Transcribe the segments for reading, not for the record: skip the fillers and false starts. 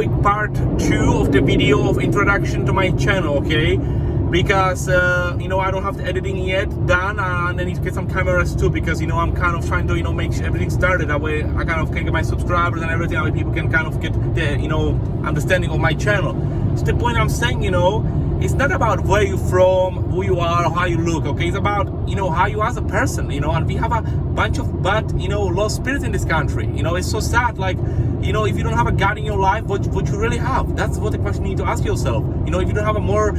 quick part 2 of the video of introduction to my channel, okay? Because I don't have the editing yet done, and I need to get some cameras too, because I'm kind of trying to make sure everything started. That way I kind of can get my subscribers and everything, that way people can kind of get the understanding of my channel. So the point I'm saying, it's not about where you're from, who you are, or how you look, okay? It's about how you are as a person, and we have a bunch of bad lost spirits in this country. It's so sad. Like, if you don't have a God in your life, what you really have? That's what the question you need to ask yourself. If you don't have a more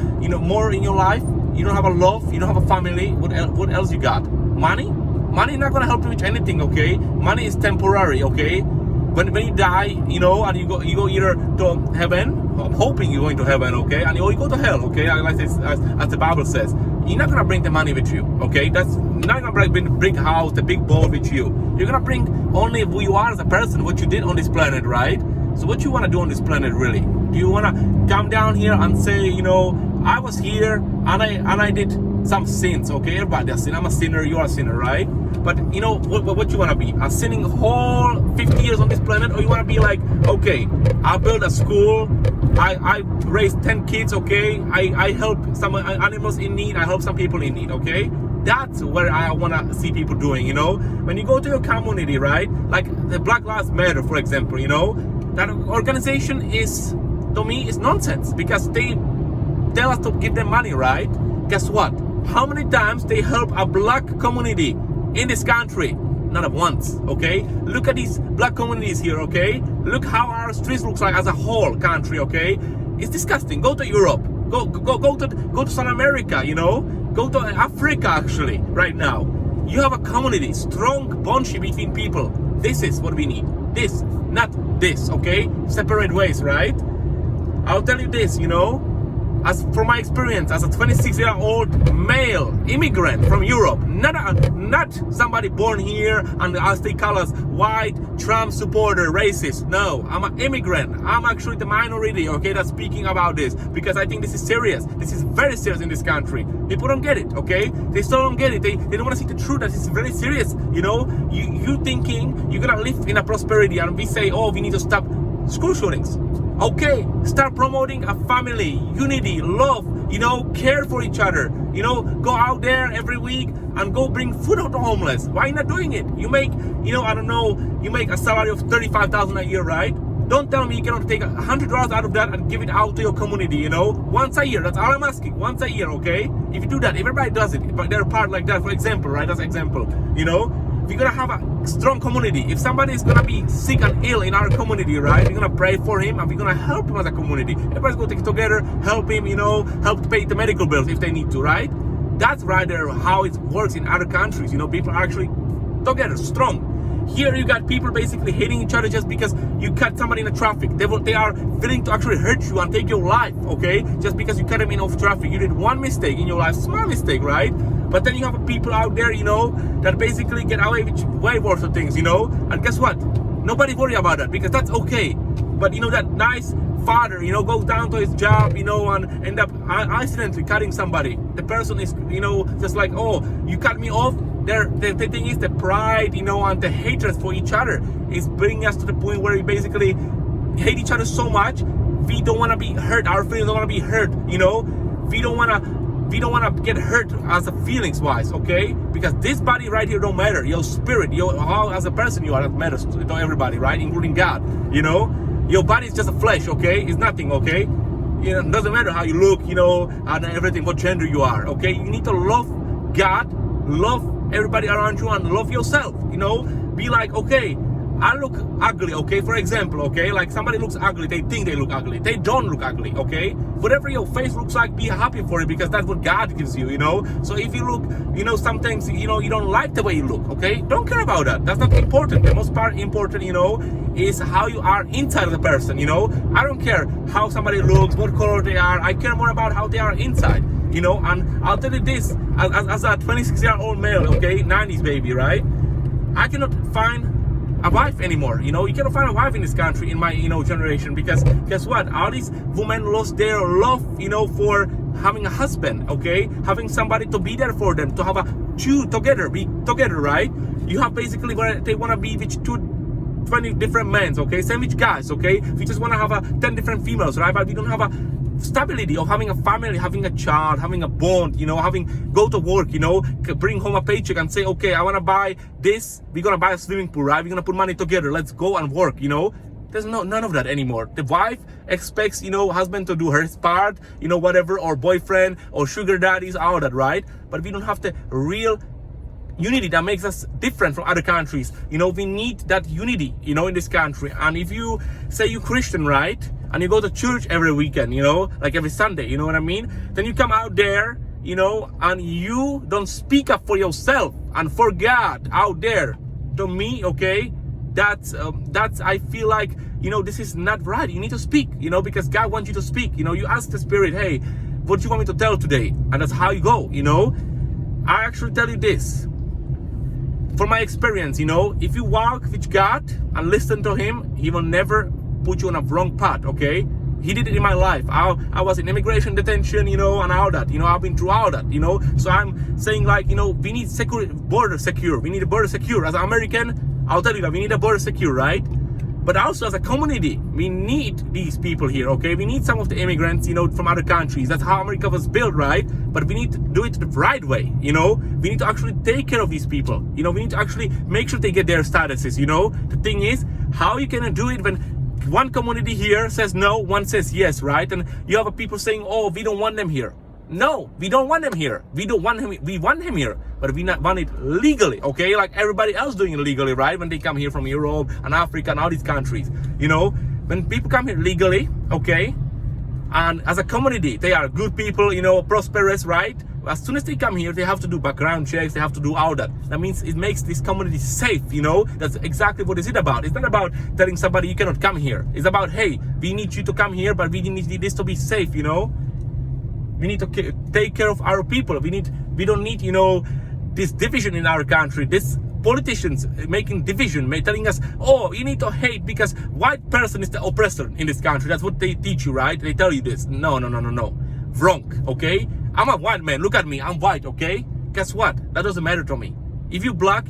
in your life, you don't have a love, you don't have a family, what else you got? Money is not gonna help you with anything, okay? Money is temporary, okay? When you die, and you go either to heaven, I'm hoping you're going to heaven, okay? And or you go to hell, okay? Like this, as the Bible says, you're not gonna bring the money with you, okay? That's not gonna bring the big house, the big boat with you. You're gonna bring only who you are as a person, what you did on this planet, right? So what you wanna do on this planet, really? Do you wanna come down here and say, I was here and I did some sins, okay? Everybody does sin. I'm a sinner, you're a sinner, right? But what you want to be? A sinning whole 50 years on this planet? Or you want to be like, okay, I built a school, I raised 10 kids, okay? I help some animals in need, I help some people in need, okay? That's where I want to see people doing, When you go to your community, right? Like the Black Lives Matter, for example, that organization is, to me, is nonsense, because they tell us to give them money, right? Guess what? How many times they help a black community in this country? Not once, okay? Look at these black communities here, okay? Look how our streets looks like as a whole country, okay? It's disgusting. Go to Europe. Go to South America, Go to Africa, actually, right now. You have a community, strong bondship between people. This is what we need. This, not this, okay? Separate ways, right? I'll tell you this, as from my experience as a 26-year-old male immigrant from Europe, not somebody born here and as they call us white, Trump supporter, racist. No, I'm an immigrant. I'm actually the minority, okay, that's speaking about this, because I think this is serious. This is very serious in this country. People don't get it, okay? They still don't get it. They don't want to see the truth that it's very serious. You thinking you're gonna live in a prosperity, and we say, oh, we need to stop school shootings. Okay, start promoting a family, unity, love, care for each other. Go out there every week and go bring food to the homeless. Why not doing it? You make, you make a salary of $35,000 a year, right? Don't tell me you cannot take $100 out of that and give it out to your community, once a year. That's all I'm asking, once a year, okay? If you do that, everybody does it, but they're part like that, for example, right? That's an example, We're gonna have a strong community. If somebody is gonna be sick and ill in our community, right, we're gonna pray for him and we're gonna help him as a community. Everybody's gonna take it together, help him, help to pay the medical bills if they need to, right? That's rather how it works in other countries. People are actually together, strong. Here you got people basically hating each other just because you cut somebody in the traffic. They are willing to actually hurt you and take your life, okay? Just because you cut them in off traffic. You did one mistake in your life, small mistake, right? But then you have people out there, that basically get away with way worse of things, And guess what? Nobody worry about that, because that's okay. But that nice father, goes down to his job, and end up accidentally cutting somebody. The person is, just like, oh, you cut me off. The thing is, the pride, and the hatred for each other is bringing us to the point where we basically hate each other so much. We don't want to be hurt. Our feelings don't want to be hurt. We don't want to get hurt as a feelings wise, okay? Because this body right here don't matter. Your spirit, how as a person you are, that matters to everybody, right? Including God. Your body is just a flesh, okay? It's nothing, okay? It doesn't matter how you look, and everything, what gender you are, okay? You need to love God, love everybody around you, and love yourself. Be like, okay, I look ugly, okay? For example, okay? Like somebody looks ugly, they think they look ugly. They don't look ugly, okay? Whatever your face looks like, be happy for it, because that's what God gives you, So if you look, some things, you don't like the way you look, okay? Don't care about that. That's not important. The most part important, is how you are inside of the person, I don't care how somebody looks, what color they are. I care more about how they are inside, And I'll tell you this, as a 26-year-old male, okay? 90s baby, right? I cannot find a wife anymore. You cannot find a wife in this country in my generation, because guess what? All these women lost their love for having a husband, okay? Having somebody to be there for them, to have a two together, be together, right? You have basically where they want to be with two 20 different men, okay? Same with guys, okay? We just want to have 10 different females, right? But we don't have a stability of having a family, having a child, having a bond, go to work, bring home a paycheck and say, okay, I want to buy this. We're going to buy a swimming pool, right? We're going to put money together. Let's go and work, There's none of that anymore. The wife expects, husband to do her part, whatever, or boyfriend or sugar daddies, all that, right? But we don't have the real unity that makes us different from other countries. We need that unity, in this country. And if you say you're Christian, right? And you go to church every weekend, like every Sunday, you know what I mean? Then you come out there, and you don't speak up for yourself and for God out there. To me, okay, that's I feel like, this is not right. You need to speak, because God wants you to speak. You ask the Spirit, hey, what do you want me to tell today? And that's how you go, I actually tell you this. From my experience, if you walk with God and listen to Him, He will never put you on a wrong path, okay? He did it in my life. I was in immigration detention, and all that, I've been through all that, So I'm saying like, we need border secure. We need a border secure. As an American, I'll tell you that we need a border secure, right? But also as a community, we need these people here, okay? We need some of the immigrants, from other countries. That's how America was built, right? But we need to do it the right way, We need to actually take care of these people. We need to actually make sure they get their statuses, The thing is, how you can do it when one community here says no, one says yes, right? And you have people saying, oh, we don't want them here. No, we don't want them here. We want him here, but we not want it legally, okay? Like everybody else doing it legally, right? When they come here from Europe and Africa and all these countries, when people come here legally, okay? And as a community, they are good people, prosperous, right? As soon as they come here, they have to do background checks, they have to do all that. That means it makes this community safe, That's exactly what is it about. It's not about telling somebody you cannot come here. It's about, hey, we need you to come here, but we need this to be safe, We need to take care of our people. We don't need, this division in our country. This politicians making division, telling us, oh, you need to hate because white person is the oppressor in this country. That's what they teach you, right? They tell you this. No. Wrong, okay? I'm a white man. Look at me. I'm white, okay? Guess what? That doesn't matter to me. If you black,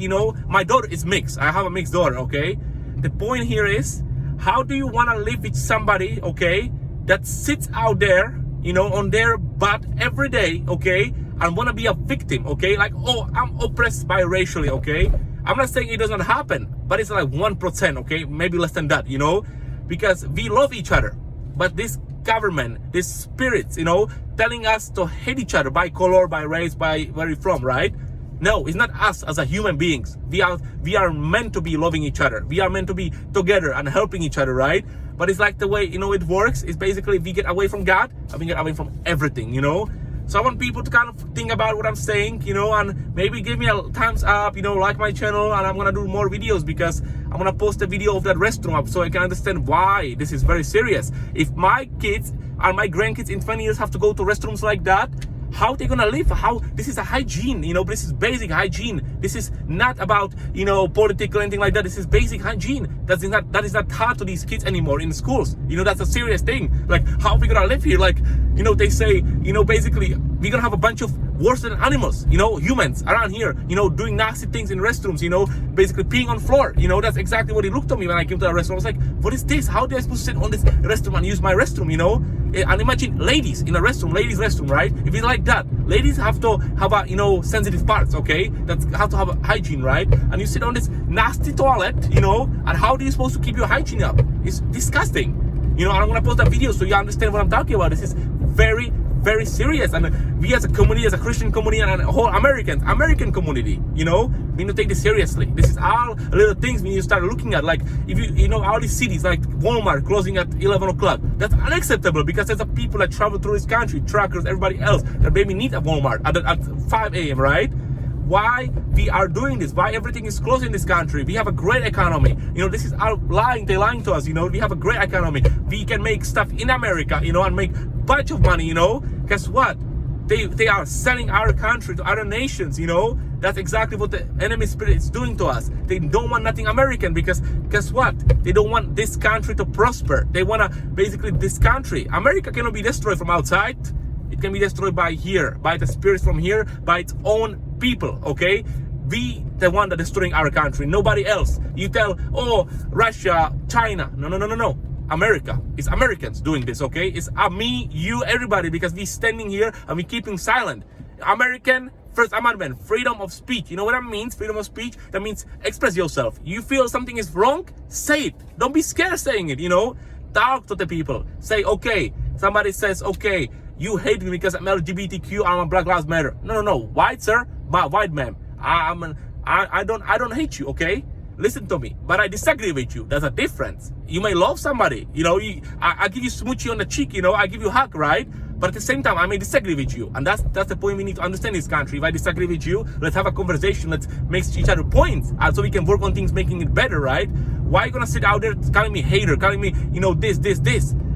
my daughter is mixed. I have a mixed daughter, okay? The point here is, how do you want to live with somebody, okay, that sits out there, on their butt every day, okay, and want to be a victim, okay? Like, oh, I'm oppressed by racially, okay? I'm not saying it doesn't happen, but it's like 1%, okay? Maybe less than that, Because we love each other. But this government, these spirits, telling us to hate each other by color, by race, by where you're from, right? No, it's not us as a human beings. We are meant to be loving each other. We are meant to be together and helping each other, right? But it's like the way, it works is basically we get away from God and we get away from everything, So I want people to kind of think about what I'm saying, and maybe give me a thumbs up, like my channel, and I'm going to do more videos because I'm going to post a video of that restroom up so I can understand why this is very serious. If my kids and my grandkids in 20 years have to go to restrooms like that, how they gonna live? This is a hygiene, this is basic hygiene. This is not about, political anything like that. This is basic hygiene. That is not taught to these kids anymore in schools. That's a serious thing. Like, how are we gonna live here? Like, they say, basically, we're gonna have a bunch of worse than animals, humans around here, doing nasty things in restrooms, basically peeing on floor. That's exactly what it looked to me when I came to the restaurant. I was like, what is this? How do I supposed to sit on this restroom and use my restroom, And imagine ladies in a restroom, ladies' restroom, right? If it's like that, ladies have to have a, sensitive parts, okay? That have to have a hygiene, right? And you sit on this nasty toilet, and how are you supposed to keep your hygiene up? It's disgusting. And I'm gonna post that video so you understand what I'm talking about. This is very, very serious, and we as a community, as a Christian community, and a whole American community, we need to take this seriously. This is all little things we need to start looking at. Like, if all these cities like Walmart closing at 11 o'clock, that's unacceptable because there's a people that travel through this country, truckers, everybody else that maybe need a Walmart at 5 a.m., right? Why we are doing this? Why everything is closed in this country? We have a great economy. This is our lying. They're lying to us. We have a great economy. We can make stuff in America, and make bunch of money. Guess what? They are selling our country to other nations. That's exactly what the enemy spirit is doing to us. They don't want nothing American because guess what? They don't want this country to prosper. They want to basically this country. America cannot be destroyed from outside. It can be destroyed by here, by the spirits from here, by its own people, okay? We the one that destroying our country, nobody else. You tell, oh, Russia, China. No. America. It's Americans doing this, okay? It's me, you, everybody, because we standing here and we keeping silent. American First Amendment, freedom of speech. You know what that means? Freedom of speech. That means express yourself. You feel something is wrong, say it. Don't be scared of saying it, you know? Talk to the people. Say, okay. Somebody says, okay, you hate me because I'm LGBTQ, I'm a Black Lives Matter. No. White, sir? White ma'am. I don't hate you, okay? Listen to me, but I disagree with you. There's a difference. You may love somebody, you know. I give you smoochie on the cheek, you know. I give you a hug, right? But at the same time, I may disagree with you, and that's the point we need to understand in this country. If I disagree with you, let's have a conversation. Let's make each other points, so we can work on things, making it better, right? Why are you gonna sit out there calling me hater, calling me, you know, this?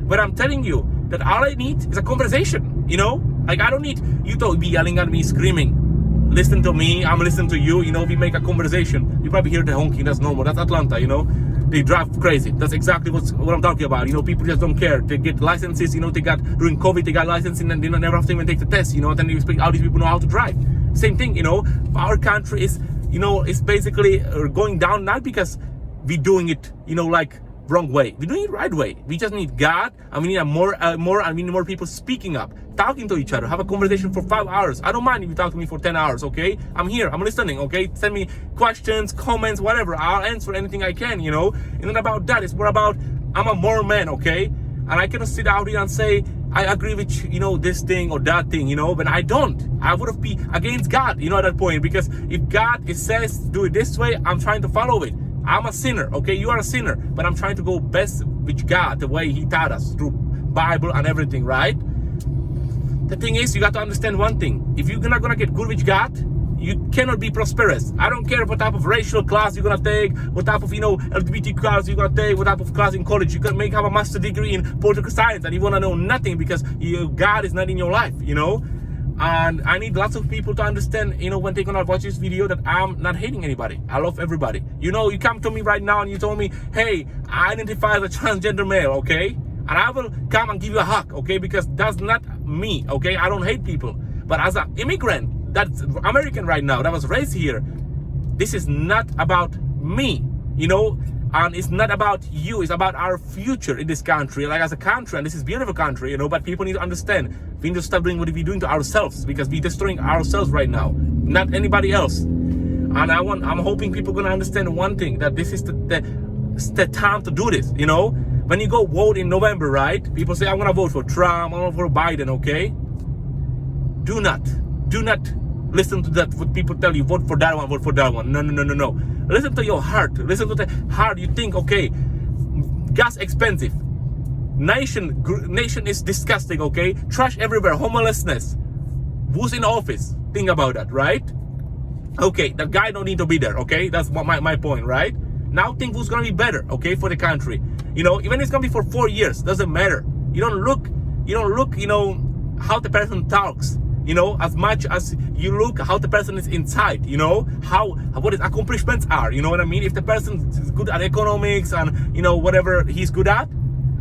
But I'm telling you that all I need is a conversation, you know. Like I don't need you to be yelling at me, screaming. Listen to me, I'm listening to you, you know, we make a conversation. You probably hear the honking, that's normal, that's Atlanta, you know. They drive crazy, that's exactly what I'm talking about, you know. People just don't care. They get licenses, you know, during COVID, they got licensing and they don't never have to even take the test, you know, and then you expect all these people know how to drive. Same thing, you know, our country is, you know, it's basically going down, not because we're doing it, you know, like wrong way. We're doing it right way. We just need God, and we need more people speaking up, talking to each other, have a conversation for 5 hours. I don't mind if you talk to me for 10 hours, okay? I'm here, I'm listening, okay? Send me questions, comments, whatever. I'll answer anything I can, you know? It's not about that. It's more about, I'm a moral man, okay? And I cannot sit out here and say, I agree with, you know, this thing or that thing, you know? But I don't. I would have been against God, you know, at that point. Because if God says, do it this way, I'm trying to follow it. I'm a sinner, okay? You are a sinner, but I'm trying to go best with God the way He taught us through Bible and everything, right? The thing is, you got to understand one thing. If you're not gonna get good with God, you cannot be prosperous. I don't care what type of racial class you're gonna take, what type of, you know, LGBT class you're gonna take, what type of class in college. You can have a master's degree in political science and you wanna know nothing because God is not in your life, you know? And I need lots of people to understand, you know, when they're gonna watch this video, that I'm not hating anybody. I love everybody. You know, you come to me right now and you told me, hey, I identify as a transgender male, okay? And I will come and give you a hug, okay? Because that's not me, okay? I don't hate people. But as an immigrant that's American right now, that was raised here, this is not about me, you know? And it's not about you, it's about our future in this country, like as a country, and this is a beautiful country, you know, but people need to understand, we need to stop doing what we're doing to ourselves, because we're destroying ourselves right now, not anybody else. And I'm hoping people are gonna understand one thing, that this is the time to do this, you know? When you go vote in November, right? People say, I'm gonna vote for Trump, I'm gonna vote for Biden, okay? Do not listen to that, what people tell you, vote for that one, vote for that one. No. Listen to your heart. Listen to the heart. You think, okay, gas expensive. Nation is disgusting, okay? Trash everywhere, homelessness. Who's in office? Think about that, right? Okay, that guy don't need to be there, okay? That's my point, right? Now think who's gonna be better, okay, for the country. You know, even if it's gonna be for 4 years, doesn't matter. You don't look, you know, how the person talks. You know, as much as you look how the person is inside, you know, what his accomplishments are, you know what I mean? If the person is good at economics and, you know, whatever he's good at,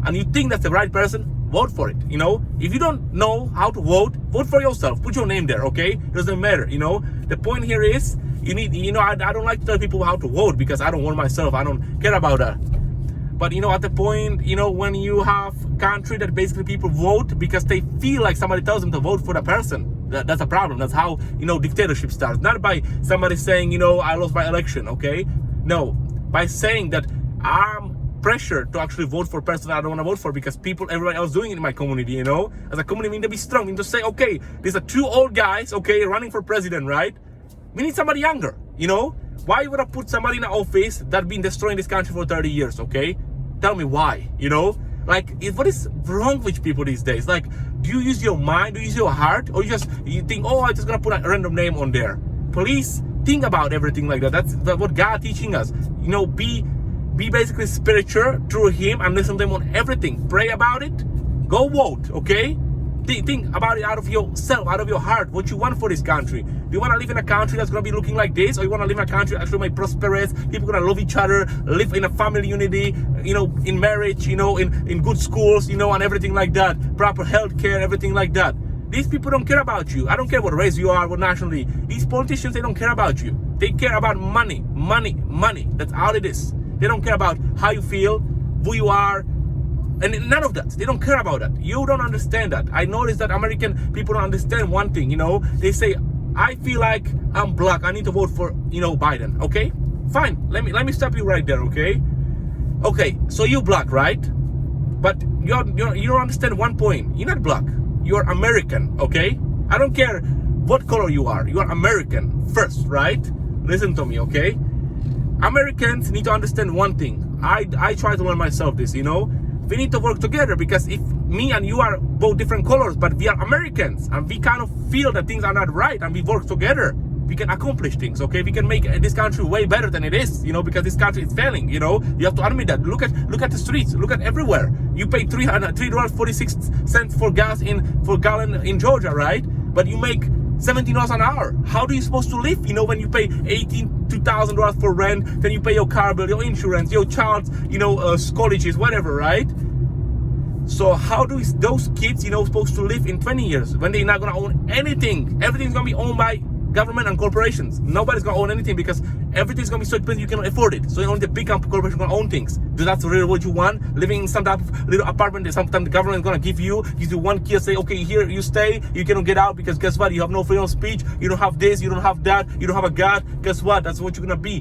and you think that's the right person, vote for it, you know? If you don't know how to vote for yourself, put your name there, okay? Doesn't matter, you know? The point here is, you need, you know, I don't like to tell people how to vote because I don't want myself, I don't care about that. But, you know, at the point, you know, when you have country that basically people vote because they feel like somebody tells them to vote for the person, that's a problem. That's how, you know, dictatorship starts. Not by somebody saying, you know, I lost my election, okay? No, by saying that I'm pressured to actually vote for a person I don't want to vote for because everybody else doing it in my community, you know? As a community, we need to be strong. We need to say, okay, these are two old guys, okay, running for president, right? We need somebody younger, you know? Why you wanna put somebody in an office that's been destroying this country for 30 years, okay? Tell me why, you know? Like, what is wrong with people these days? Like, do you use your mind? Do you use your heart? Or you think, oh, I'm just gonna put a random name on there? Please think about everything like that. That's what God teaching us. You know, be basically spiritual through Him and listen to Him on everything. Pray about it. Go vote, okay? Think about it out of yourself, out of your heart, what you want for this country. Do you want to live in a country that's going to be looking like this? Or you want to live in a country that actually may prosperous, people going to love each other, live in a family unity, you know, in marriage, you know, in good schools, you know, and everything like that, proper health care, everything like that. These people don't care about you. I don't care what race you are, what nationality. These politicians, they don't care about you. They care about money. That's all it is. They don't care about how you feel, who you are, and none of that. They don't care about that. You don't understand that. I noticed that American people don't understand one thing, They say, I feel like I'm black, I need to vote for, Biden, okay? Fine, let me stop you right there, okay? Okay, so you black, right? But you don't understand one point. You're not black. You're American, okay? I don't care what color you are. You are American first, right? Listen to me, okay? Americans need to understand one thing. I try to learn myself this, We need to work together, because if me and you are both different colors, but we are Americans and we kind of feel that things are not right and we work together, we can accomplish things, okay? We can make this country way better than it is, because this country is failing, You have to admit that. Look at the streets, look at everywhere. You pay $3.46 for gas for gallon in Georgia, right? But you make $17 an hour. How are you supposed to live? When you pay $2,000 for rent, then you pay your car bill, your insurance, your child's, colleges, whatever, right? So how do those kids, supposed to live in 20 years when they're not gonna own anything? Everything's gonna be owned by government and corporations. Nobody's gonna own anything because everything's gonna be so expensive you cannot afford it. So only the big corporations gonna own things. Do that's really what you want? Living in some type of little apartment that sometimes the government is gonna give you one key, say, okay, here you stay, you cannot get out because guess what? You have no freedom of speech, you don't have this, you don't have that, you don't have a God. Guess what? That's what you're gonna be.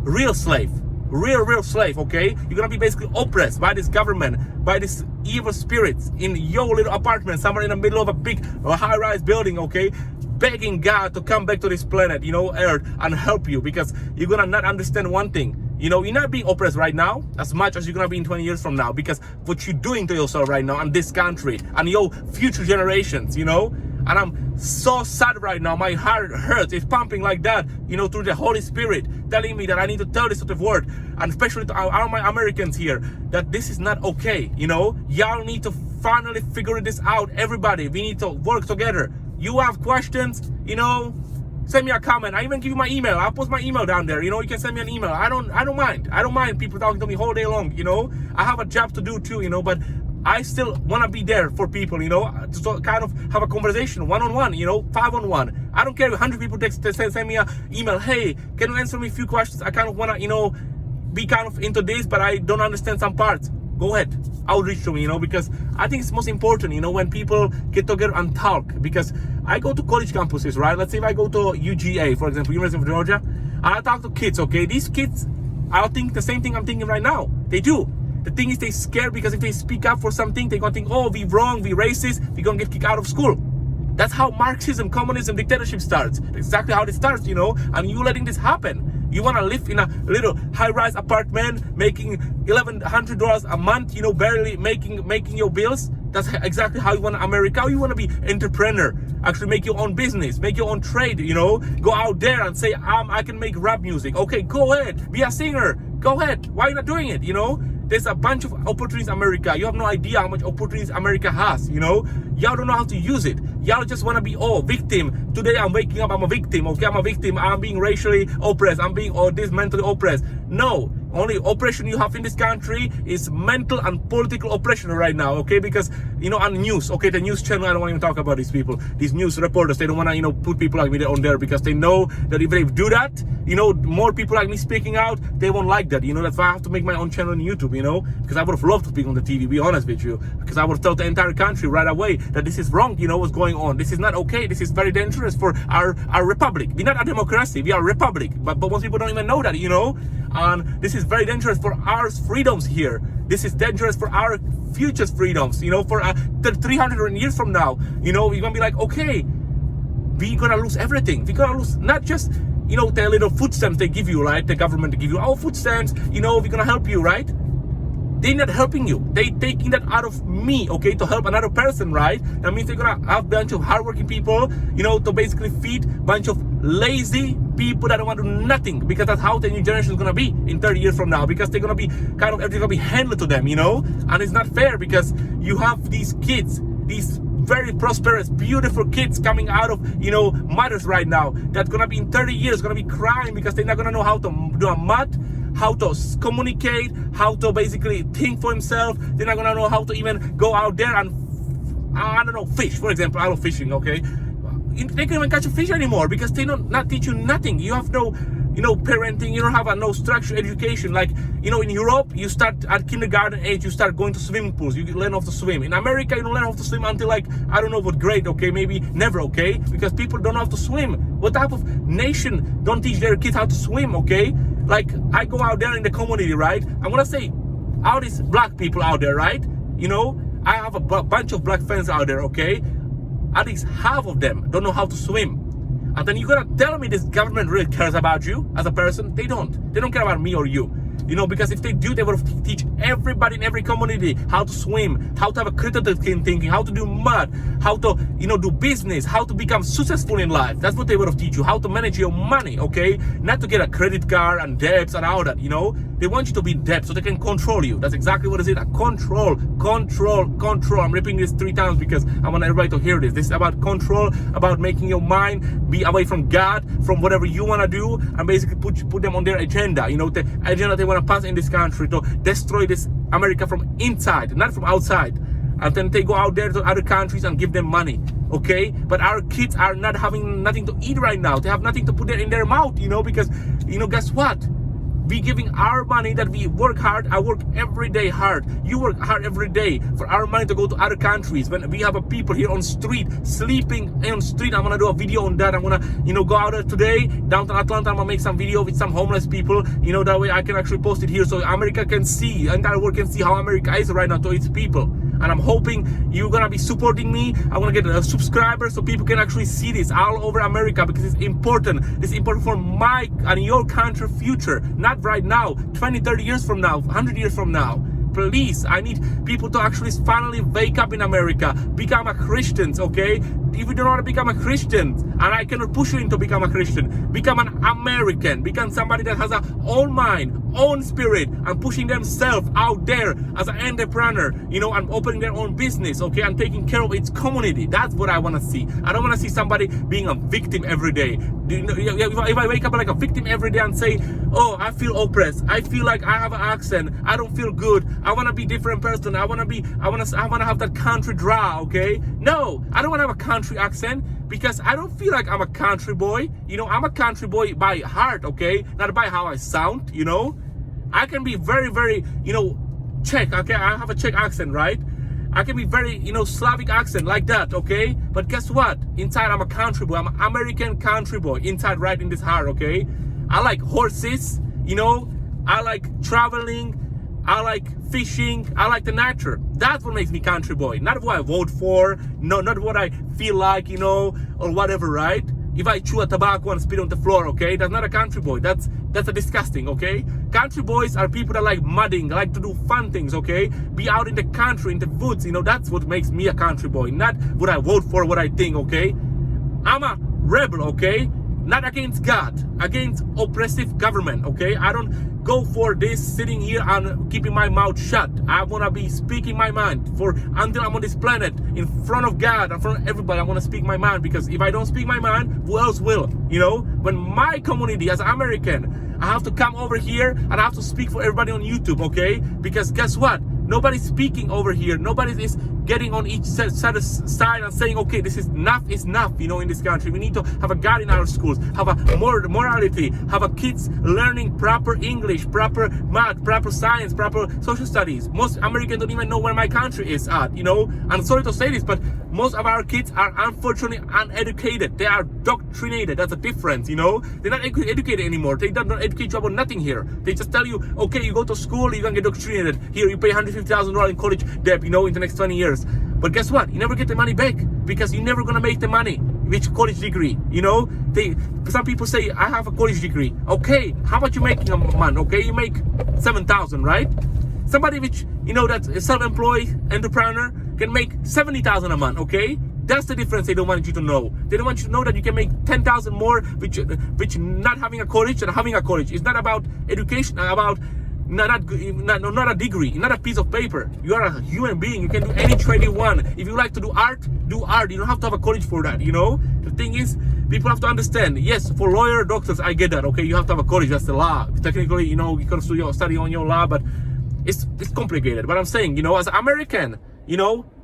Real slave. Real slave, okay? You're gonna be basically oppressed by this government, by this evil spirits in your little apartment, somewhere in the middle of a big high-rise building, okay? Begging God to come back to this planet, Earth, and help you, because you're gonna not understand one thing. You're not being oppressed right now as much as you're gonna be in 20 years from now, because what you're doing to yourself right now and this country and your future generations, And I'm so sad right now. My heart hurts. It's pumping like that, through the Holy Spirit telling me that I need to tell this sort of word, and especially to all my Americans here, that this is not okay. Y'all need to finally figure this out. Everybody, we need to work together. You have questions, send me a comment. I even give you my email. I'll post my email down there. You can send me an email. I don't mind. I don't mind people talking to me all day long. I have a job to do too. But I still want to be there for people. To kind of have a conversation, one-on-one. 5-on-1. I don't care if 100 people send me an email. Hey, can you answer me a few questions? I kind of want to, be kind of into this, but I don't understand some parts. Go ahead, outreach to me, because I think it's most important, when people get together and talk. Because I go to college campuses, right? Let's say if I go to UGA, for example, University of Georgia, and I talk to kids, okay? These kids, I'll think the same thing I'm thinking right now. They do. The thing is, they scared because if they speak up for something, they're gonna think, oh, we wrong, we racist, we're gonna get kicked out of school. That's how Marxism, communism, dictatorship starts. Exactly how it starts, and you letting this happen. You want to live in a little high-rise apartment, making $1,100 a month, barely making your bills. That's exactly how you want America. How you want to be entrepreneur, actually make your own business, make your own trade, Go out there and say, I can make rap music. Okay, go ahead, be a singer. Go ahead. Why are you not doing it, There's a bunch of opportunities in America. You have no idea how much opportunities America has, Y'all don't know how to use it. Y'all just want to be, victim. Today I'm waking up, I'm a victim, okay? I'm a victim. I'm being racially oppressed. I'm being, this mentally oppressed. No. Only oppression you have in this country is mental and political oppression right now, okay? Because, on news, okay, the news channel, I don't want to even talk about these people. These news reporters, they don't want to, put people like me on there because they know that if they do that, more people like me speaking out, they won't like that, That's why I have to make my own channel on YouTube, Because I would have loved to speak on the TV, be honest with you. Because I would have told the entire country right away that this is wrong, what's going on. This is not okay. This is very dangerous for our republic. We're not a democracy, we are a republic. But most people don't even know that, And this is very dangerous for our freedoms here. This is dangerous for our future freedoms, for 300 years from now. You're gonna be like, okay, we're gonna lose everything. We're gonna lose not just, the little food stamps they give you, right? The government to give you, food stamps, we're gonna help you, right? They're not helping you. They taking that out of me, okay, to help another person, right? That means they're gonna have a bunch of hardworking people, to basically feed a bunch of lazy people that don't want to do nothing, because that's how the new generation is gonna be in 30 years from now, because they're gonna be everything's gonna be handled to them, and it's not fair because you have these kids, these very prosperous, beautiful kids coming out of, mothers right now that's gonna be in 30 years gonna be crying because they're not gonna know how to do a math, how to communicate, how to basically think for himself. They're not gonna know how to even go out there and, fish, for example. I love fishing, okay? they can't even catch a fish anymore because they don't not teach you nothing. You have no, parenting. You don't have no structured education. Like, in Europe, you start at kindergarten age, you start going to swimming pools. You learn how to swim. In America, you don't learn how to swim until like, I don't know what grade, okay? Maybe never, okay? Because people don't know how to swim. What type of nation don't teach their kids how to swim, okay? Like, I go out there in the community, right? I'm gonna say, all these black people out there, right? I have a bunch of black friends out there, okay? At least half of them don't know how to swim. And then you're gonna tell me this government really cares about you as a person? They don't. They don't care about me or you. Because if they do, they would teach everybody in every community how to swim, how to have a critical thinking, how to do math, how to, do business, how to become successful in life. That's what they would have teach you, how to manage your money, okay? Not to get a credit card and debts and all that, They want you to be in debt so they can control you. That's exactly what it is. Control. I'm repeating this 3 times because I want everybody to hear this. This is about control, about making your mind be away from God, from whatever you want to do, and basically put them on their agenda. The agenda they want to pass in this country to destroy this America from inside, not from outside. And then they go out there to other countries and give them money, okay? But our kids are not having nothing to eat right now. They have nothing to put in their mouth, because, guess what? We giving our money that we work hard. I work every day hard. You work hard every day for our money to go to other countries. When we have a people here on street, sleeping on street, I'm gonna do a video on that. I'm gonna, go out there today, downtown Atlanta. I'm gonna make some video with some homeless people. That way I can actually post it here so America can see, entire world can see how America is right now to its people. And I'm hoping you're gonna be supporting me. I wanna get a subscriber so people can actually see this all over America because it's important. It's important for my and your country future. Not right now, 20, 30 years from now, 100 years from now. Please, I need people to actually finally wake up in America, become a Christians, okay? If you don't want to become a Christian, and I cannot push you into become a Christian, become an American, become somebody that has a own mind, own spirit, and pushing themselves out there as an entrepreneur, and opening their own business, okay, and taking care of its community. That's what I want to see. I don't want to see somebody being a victim every day. If I wake up like a victim every day and say, oh, I feel oppressed, I feel like I have an accent, I don't feel good, I want to be a different person, I want to have that country draw, okay? No, I don't want to have a country accent because I don't feel like I'm a country boy. I'm a country boy by heart, okay? Not by how I sound, I can be very, very, Czech, okay? I have a Czech accent, right? I can be very, Slavic accent like that, okay? But guess what? Inside, I'm a country boy. I'm an American country boy. Inside, right in this heart, okay? I like horses, I like traveling. I like fishing. I like the nature. That's what makes me country boy. Not what I vote for. No, not what I feel like, or whatever, right? If I chew a tobacco and spit on the floor, okay? That's not a country boy. That's a disgusting, okay? Country boys are people that like mudding, like to do fun things, okay? Be out in the country, in the woods, that's what makes me a country boy. Not what I vote for, what I think, okay? I'm a rebel, okay? Not against God, against oppressive government, okay? I don't go for this sitting here and keeping my mouth shut. I want to be speaking my mind until I'm on this planet in front of God, in front of everybody. I want to speak my mind because if I don't speak my mind, who else will? When my community as an American, I have to come over here and I have to speak for everybody on YouTube, okay? Because guess what? Nobody's speaking over here. Nobody is getting on each side and saying, okay, this is enough, in this country. We need to have a God in our schools, have a morality, have a kids learning proper English, proper math, proper science, proper social studies. Most Americans don't even know where my country is at, I'm sorry to say this, but most of our kids are unfortunately uneducated. They are doctrinated. That's a difference, They're not educated anymore. They don't educate you about nothing here. They just tell you, okay, you go to school, you're gonna get doctrinated. Here, you pay $150,000 in college debt, in the next 20 years. But guess what? You never get the money back because you're never gonna make the money. Which college degree? Some people say I have a college degree. Okay, how much you making a month? Okay, you make $7,000, right? Somebody which that's a self-employed entrepreneur can make $70,000 a month. Okay, that's the difference. They don't want you to know. They don't want you to know that you can make $10,000 more, which not having a college and having a college. It's not about education. About not a degree, not a piece of paper. You are a human being. You can do any trade you want. If you like to do art, do art. You don't have to have a college for that, The thing is, people have to understand, yes, for lawyer, doctors, I get that, okay? You have to have a college, that's the law. Technically, you can study on your law, but it's complicated. But I'm saying, as an American,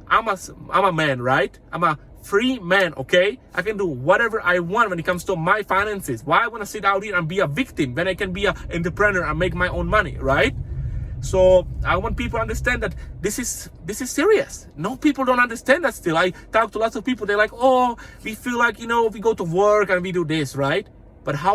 I'm a man, right? I'm a free man, okay? I can do whatever I want when it comes to my finances. Why I want to sit out here and be a victim when I can be an entrepreneur and make my own money, right? So I want people to understand that this is serious. No, people don't understand that still. I talk to lots of people, they're like, oh, we feel like, we go to work and we do this, right? But how